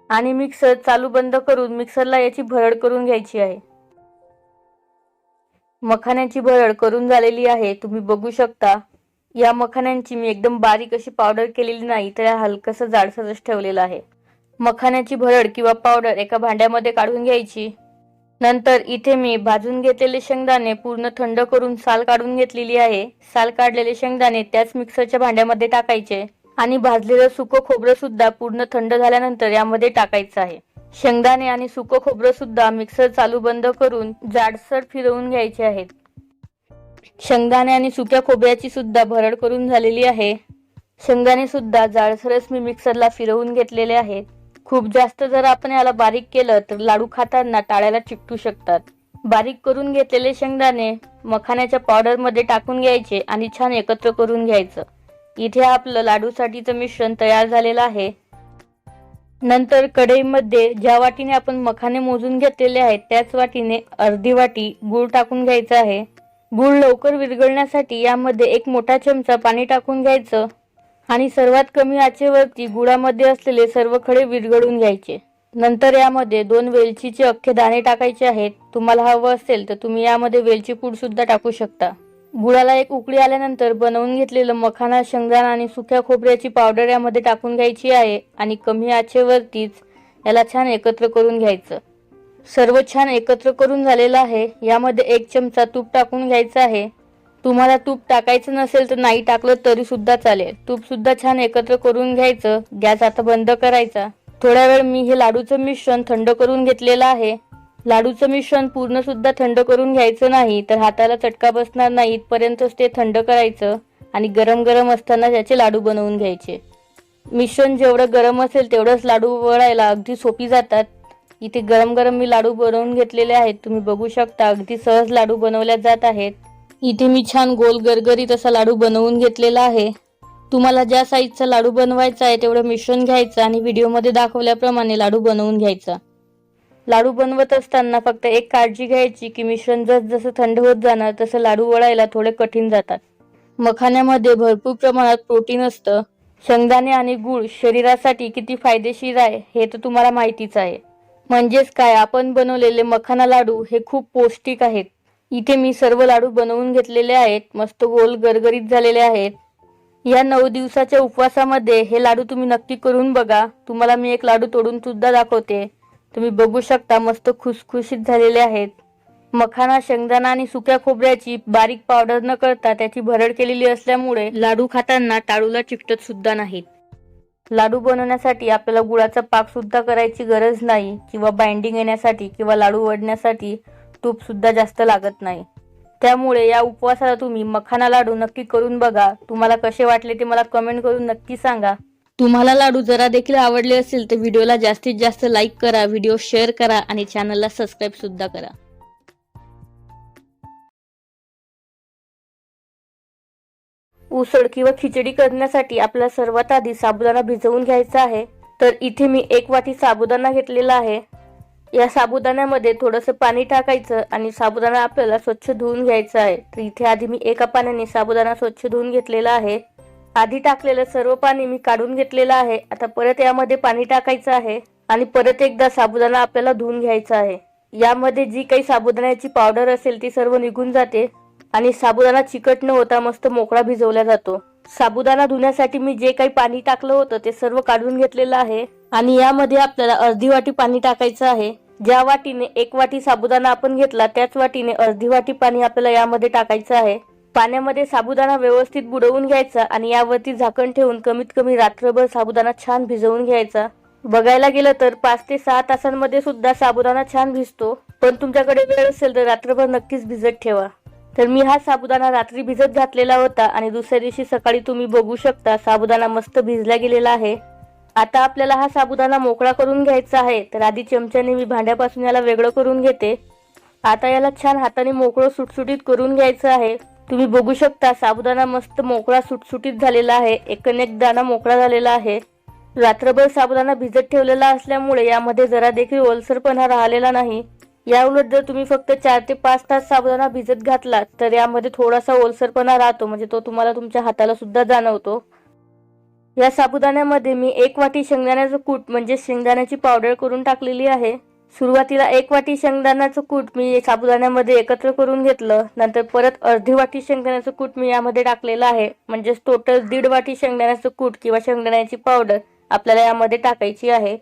आणि मिक्सर चालू बंद करून मिक्सरला याची भरड करून घ्यायची आहे. मखान्याची भरड करून झालेली आहे, तुम्ही बघू शकता. या मखान्यांची मी एकदम बारीक अशी पावडर केलेली नाही, तर हलकसं जाडसरच ठेवलेलं आहे. मखान्याची भरड किंवा पावडर एका भांड्यामध्ये काढून घ्यायची. नंतर इथे मी भाजून घेतलेले शेंगदाणे पूर्ण थंड करून साल काढून घेतलेली आहे. साल काढलेले शेंगदाणे त्याच मिक्सरच्या भांड्यामध्ये टाकायचे आणि भाजलेलं सुकं खोबरं सुद्धा पूर्ण थंड झाल्यानंतर यामध्ये टाकायचं आहे. शेंगदाणे आणि सुकं खोबरं सुद्धा मिक्सर चालू बंद करून जाडसर फिरवून घ्यायचे आहेत. शेंगदाणे आणि सुक्या खोबऱ्याची सुद्धा भरड करून झालेली आहे. शेंगदाणे सुद्धा जाडसरच मी मिक्सरला फिरवून घेतलेले आहेत. खूप जास्त जर आपण याला बारीक केलं तर लाडू खाताना टाळ्याला चिकटू शकतात. बारीक करून घेतलेले शेंगदाणे मखाण्याच्या पावडर मध्ये टाकून घ्यायचे आणि छान एकत्र करून घ्यायचं. इथे आपलं लाडूसाठीचं मिश्रण तयार झालेलं आहे. नंतर कढईमध्ये ज्या वाटीने आपण मखाने मोजून घेतलेले आहेत त्याच वाटीने अर्धी वाटी गूळ टाकून घ्यायचा आहे. गूळ लवकर विरघळण्यासाठी यामध्ये एक मोठा चमचा पाणी टाकून घ्यायचं आणि सर्वात कमी आचेवरती गुळामध्ये असलेले सर्व खडे विरघळून घ्यायचे. नंतर यामध्ये 2 वेलचीचे अख्खे दाणे टाकायचे आहेत. तुम्हाला हवं असेल तर तुम्ही यामध्ये वेलची पूड सुद्धा टाकू शकता. गुळाला एक उकळी आल्यानंतर बनवून घेतलेलं मखाना, शेंगदाणा आणि सुक्या खोबऱ्याची पावडर यामध्ये टाकून घ्यायची आहे आणि कमी आचेवरतीच याला छान एकत्र करून घ्यायचं. सर्व छान एकत्र करून झालेलं आहे. यामध्ये 1 चमचा तूप टाकून घ्यायचं आहे. तुम्हाला तूप टाकायचं नसेल तर नाही टाकलं तरी सुद्धा चालेल. तूप सुद्धा छान एकत्र करून घ्यायचं. गॅस आता बंद करायचा. थोड्या वेळ मी हे लाडूचं मिश्रण थंड करून घेतलेलं आहे. लाडूचं मिश्रण पूर्ण सुद्धा थंड करून घ्यायचं नाही तर हाताला चटका बसणार नाही इथपर्यंतच ते थंड करायचं आणि गरम गरम असताना त्याचे लाडू बनवून घ्यायचे. मिश्रण जेवढं गरम असेल तेवढंच लाडू वळायला अगदी सोपी जातात. इथे गरम गरम मी लाडू बनवून घेतलेले आहेत. तुम्ही बघू शकता अगदी सहज लाडू बनवल्या जात आहेत. इथे मी छान गोल गरगरीत असा लाडू बनवून घेतलेला आहे. तुम्हाला ज्या साईजचा लाडू बनवायचा आहे तेवढं मिश्रण घ्यायचं आणि व्हिडिओमध्ये दाखवल्याप्रमाणे लाडू बनवून घ्यायचा. लाडू बनवत असताना फक्त एक काळजी घ्यायची की मिश्रण जसं थंड होत जाणार तसं लाडू वळायला थोडे कठीण जातात. मखाण्यामध्ये भरपूर प्रमाणात प्रोटीन असतं. शेंगदाणे आणि गूळ शरीरासाठी किती फायदेशीर आहे हे तर तुम्हाला माहितीच आहे. म्हणजेच काय, आपण बनवलेले मखाना लाडू हे खूप पौष्टिक आहेत. इथे मी सर्व लाडू बनवून घेतलेले आहेत. मस्त गोल गरगरीत झालेले आहेत. या 9 दिवसाच्या उपवासामध्ये हे लाडू तुम्ही नक्की करून बघा. तुम्हाला मी एक लाडू तोडून सुद्धा दाखवते. तुम्ही बघू शकता मस्त खुसखुशीत झालेले आहेत. मखाना, शेंगदाणा आणि सुक्या खोबऱ्याची बारीक पावडर न करता त्याची भरड केलेली असल्यामुळे लाडू खाताना टाळूला चिकटत सुद्धा नाहीत. लाडू बनवण्यासाठी आपल्याला गुळाचा पाक सुद्धा करायची गरज नाही किंवा बाइंडिंग येण्यासाठी किंवा लाडू वळण्यासाठी तूप सुद्धा जास्त लागत नाही. त्यामुळे या उपवासाला तुम्ही मखाना लाडू नक्की करून बघा. तुम्हाला कसे वाटले ते मला कमेंट करून नक्की सांगा. तुम्हाला लाडू जरा देखील आवडले असेल तर व्हिडिओला जास्तीत जास्त लाईक करा, व्हिडिओ शेअर करा आणि चॅनलला सबस्क्राईब सुद्धा करा. उसळ किंवा खिचडी करण्यासाठी आपल्याला सर्वात आधी साबुदाणा भिजवून घ्यायचा आहे. तर इथे मी 1 वाटी साबुदाणा घेतलेला आहे. या साबुदाण्यामध्ये थोडंसं पाणी टाकायचं आणि साबुदाणा आपल्याला स्वच्छ धुवून घ्यायचा आहे. तर इथे आधी मी एका पाण्याने साबुदाणा स्वच्छ धुवून घेतलेला आहे. आधी टाकलेलं सर्व पाणी मी काढून घेतलेलं आहे. आता परत यामध्ये पाणी टाकायचं आहे आणि परत एकदा साबुदाणा आपल्याला धुवून घ्यायचा आहे. यामध्ये जी काही साबुदाण्याची पावडर असेल ती सर्व निघून जाते आणि साबुदाणा चिकट न होता मस्त मोकळा भिजवला जातो. साबुदाणा धुण्यासाठी मी जे काही पाणी टाकलं होतं ते सर्व काढून घेतलेलं आहे आणि यामध्ये आपल्याला अर्धी वाटी पाणी टाकायचं आहे. ज्या वाटीने 1 वाटी साबुदाणा आपण घेतला त्याच वाटीने अर्धी वाटी पाणी आपल्याला यामध्ये टाकायचं आहे. पाण्यामध्ये साबुदाणा व्यवस्थित बुडवून घ्यायचा आणि यावरती झाकण ठेवून कमीत कमी रात्रभर साबुदाणा छान भिजवून घ्यायचा. बघायला गेलं तर 5 ते 6 तासांमध्ये सुद्धा साबुदाणा छान भिजतो. पण तुमच्याकडे वेळ असेल तर रात्रभर नक्कीच भिजत ठेवा. तर मी हा साबुदाणा रात्री भिजत घातलेला होता आणि दुसऱ्या दिवशी सकाळी तुम्ही बघू शकता साबुदाणा मस्त भिजला गेलेला आहे. आता आपल्याला हा साबुदाणा मोकळा करून घ्यायचा आहे. तर आधी चमच्याने मी भांड्यापासून याला वेगळं करून घेते. आता याला छान हाताने मोकळं सुटसुटीत करून घ्यायचं आहे. तुम्ही बघू शकता साबुदाणा मस्त मोकळा सुटसुटीत झालेला आहे. एक दाणा मोकळा झालेला आहे. रात्रभर साबुदाणा भिजत ठेवलेला असल्यामुळे यामध्ये जरा देखील ओलसरपणा राहिलेला नाही. याउलट जर तुम्ही फक्त 4 ते 5 तास साबुदाणा भिजत घातला तर यामध्ये थोडासा ओलसरपणा राहतो. म्हणजे तो तुम्हाला तुमच्या हाताला सुद्धा जाणवतो. या साबुदाण्यामध्ये मी 1 वाटी शेंगदाण्याचं कूट म्हणजे शेंगदाण्याची पावडर करून टाकलेली आहे. सुरुवातीला 1 वाटी शेंगदाण्याचं कूट मी साबुदाण्यामध्ये एकत्र करून घेतलं. नंतर परत अर्धी वाटी शेंगदाण्याचं कूट मी यामध्ये टाकलेलं आहे. म्हणजेच टोटल 1.5 वाटी शेंगदाण्याचं कूट किंवा शेंगदाण्याची पावडर आपल्याला यामध्ये टाकायची आहे.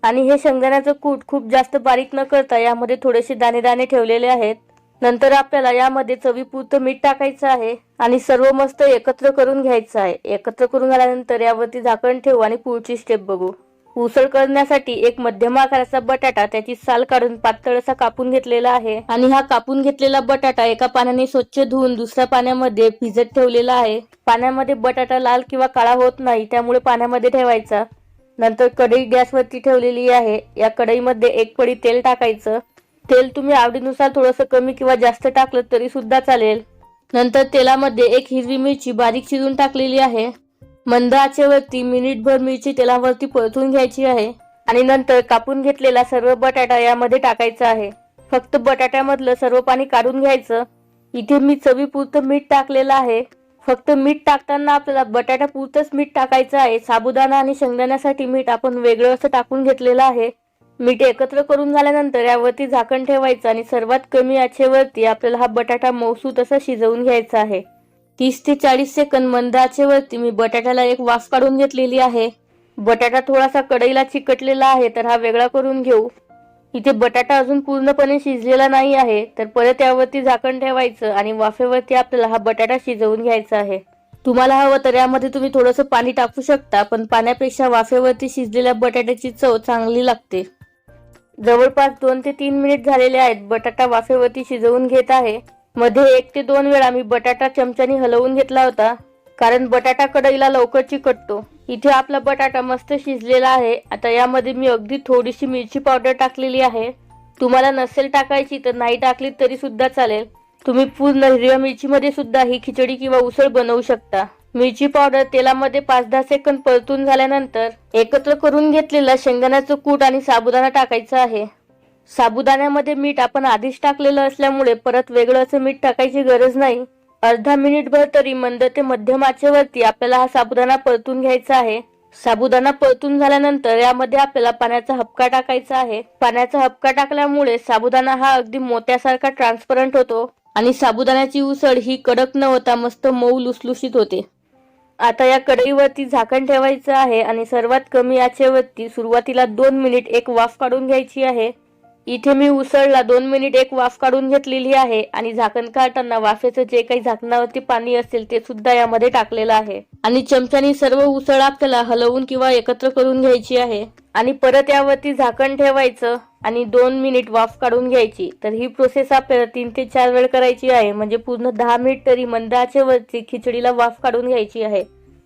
आणि हे शेंगदाण्याचं कूट खूप जास्त बारीक न करता यामध्ये थोडेसे दाणे दाणे ठेवलेले आहेत. नंतर आपल्याला यामध्ये चवीपुरतं मीठ टाकायचं आहे आणि सर्व मस्त एकत्र करून घ्यायचं आहे. एकत्र करून झाल्यानंतर यावरती झाकण ठेवू आणि पुढची स्टेप बघू. उसळ करण्यासाठी एक मध्यम आकाराचा बटाटा त्याची साल काढून पातळ असा कापून घेतलेला आहे आणि हा कापून घेतलेला बटाटा एका पाण्याने स्वच्छ धुवून दुसऱ्या पाण्यामध्ये भिजत ठेवलेला आहे. पाण्यामध्ये बटाटा लाल किंवा काळा होत नाही त्यामुळे पाण्यामध्ये ठेवायचा. नंतर कढई गॅसवरती ठेवलेली आहे. या कढईमध्ये 1 पळी तेल टाकायचं. तेल तुम्ही आवडीनुसार थोडंसं कमी किंवा जास्त टाकलं तरी सुद्धा चालेल. नंतर तेलामध्ये 1 हिरवी मिरची बारीक चिरून टाकलेली आहे. मंद आचेवरती मिनिटभर मिरची तेलावरती परतून घ्यायची आहे आणि नंतर कापून घेतलेला सर्व बटाटा यामध्ये टाकायचा आहे. फक्त बटाट्यामधलं सर्व पाणी काढून घ्यायचं. इथे मी चवीपुरतं मीठ टाकलेलं आहे. फक्त मीठ टाकताना आपल्याला बटाट्यापुरतंच मीठ टाकायचं आहे. साबुदाणा आणि शेंगदाण्यासाठी मीठ आपण वेगळं असं टाकून घेतलेलं आहे. मीठ एकत्र करून झाल्यानंतर यावरती झाकण ठेवायचं आणि सर्वात कमी आचेवरती आपल्याला हा बटाटा मऊसूत असा शिजवून घ्यायचा आहे. 30 ते 40 सेकंद मंद आचेवरती मी बटाट्याला एक वाफ काढून घेतलेली आहे. बटाटा थोडासा कढईला चिकटलेला आहे तर हा वेगळा करून घेऊ. इथे बटाटा अजून पूर्णपणे शिजलेला नाही आहे तर परत यावरती झाकण ठेवायचं आणि वाफेवरती आपल्याला हा बटाटा शिजवून घ्यायचा आहे. तुम्हाला हवं तर यामध्ये तुम्ही थोडंसं पाणी टाकू शकता, पण पाण्यापेक्षा वाफेवरती शिजलेल्या बटाट्याची चव चांगली लागते. जवळपास 2 ते 3 मिनिट झालेले आहेत. बटाटा वाफेवरती शिजवून घेत आहे. मध्ये 1 ते 2 वेळा मी बटाटा चमच्याने हलवून घेतला होता, कारण बटाटा कढईला लवकर चिकटतो. इथे आपला बटाटा मस्त शिजलेला आहे. आता यामध्ये मी अगदी थोडीशी मिरची पावडर टाकलेली आहे. तुम्हाला नसेल टाकायची तर नाही टाकली तरी सुद्धा चालेल. तुम्ही पूर्ण हिरव्या मिरचीमध्ये सुद्धा ही खिचडी किंवा उसळ बनवू शकता. मिरची पावडर तेलामध्ये 5-10 सेकंद परतून झाल्यानंतर एकत्र करून घेतलेला शेंगदाण्याचं कूट आणि साबुदाणा टाकायचा आहे. साबुदाण्यामध्ये मीठ आपण आधीच टाकलेलं असल्यामुळे परत वेगळं असं मीठ टाकायची गरज नाही. अर्धा मिनिटभर तरी मंद ते मध्यम आचेवरती आपल्याला हा साबुदाणा परतून घ्यायचा आहे. साबुदाणा परतून झाल्यानंतर यामध्ये आपल्याला पाण्याचा हबका टाकायचा आहे. पाण्याचा हबका टाकल्यामुळे साबुदाणा हा अगदी मोत्यासारखा ट्रान्सपरंट होतो आणि साबुदाण्याची उसळ ही कडक न होता मस्त मऊ लुसलुशीत होते. आता या कढईवरती झाकण ठेवायचं आहे आणि सर्वात कमी आचेवरती सुरुवातीला 2 मिनिट एक वाफ काढून घ्यायची आहे. इथे मी उसळला 2 मिनिट एक वाफ काढून घेतलेली आहे आणि झाकण काढताना वाफेचं जे काही झाकणावरती पाणी असेल ते सुद्धा यामध्ये टाकलेलं आहे आणि चमच्याने सर्व उसळ आपल्याला हलवून किंवा एकत्र करून घ्यायची आहे आणि परत यावरती झाकण ठेवायचं आणि 2 मिनिट वाफ काढून घ्यायची. तर ही प्रोसेस आपल्याला 3 ते 4 वेळ करायची आहे, म्हणजे पूर्ण 10 मिनिट तरी मंद आचेवरती खिचडीला वाफ काढून घ्यायची आहे.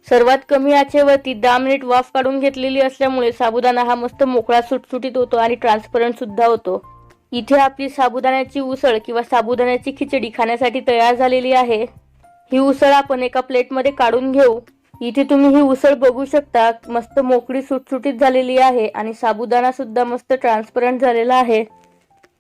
सर्वात कमी आचेवरती 10 मिनिट वाफ काढून घेतलेली असल्यामुळे साबुदाणा हा मस्त मोकळा सुटसुटीत होतो आणि ट्रान्सपरंट सुद्धा होतो. इथे आपली साबुदाण्याची उसळ किंवा साबुदाण्याची खिचडी खाण्यासाठी तयार झालेली आहे. ही उसळ आपण एका प्लेटमध्ये काढून घेऊ. इथे तुम्ही ही उसळ बघू शकता, मस्त मोकळी सुटसुटीत झालेली आहे आणि साबुदाणा सुद्धा मस्त ट्रान्सपरंट झालेला आहे.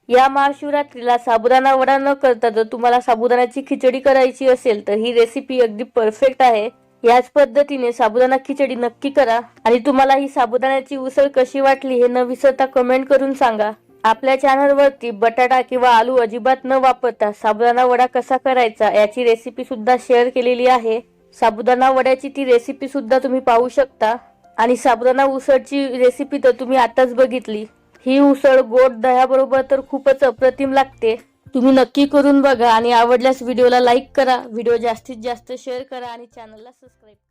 या महाशिवरात्रीला साबुदाणा वडा न करता जर तुम्हाला साबुदाण्याची खिचडी करायची असेल तर ही रेसिपी अगदी परफेक्ट आहे. याच पद्धतीने साबुदाणा खिचडी नक्की करा आणि तुम्हाला ही साबुदाण्याची उसळ कशी वाटली हे न विसरता कमेंट करून सांगा. आपल्या चॅनलवरती बटाटा किंवा आलू अजिबात न वापरता साबुदाणा वडा कसा करायचा याची रेसिपी सुद्धा शेअर केलेली आहे. साबुदाणा वड्याची ती रेसिपी सुद्धा तुम्ही पाहू शकता आणि साबुदाणा उसळची रेसिपी तर तुम्ही आताच बघितली. ही उसळ गोड दह्याबरोबर तर खूपच अप्रतिम लागते. तुम्ही नक्की करून बघा आणि आवडल्यास व्हिडिओला लाईक करा, व्हिडिओ जास्तीत जास्त शेअर करा आणि चॅनलला सबस्क्राईब करा.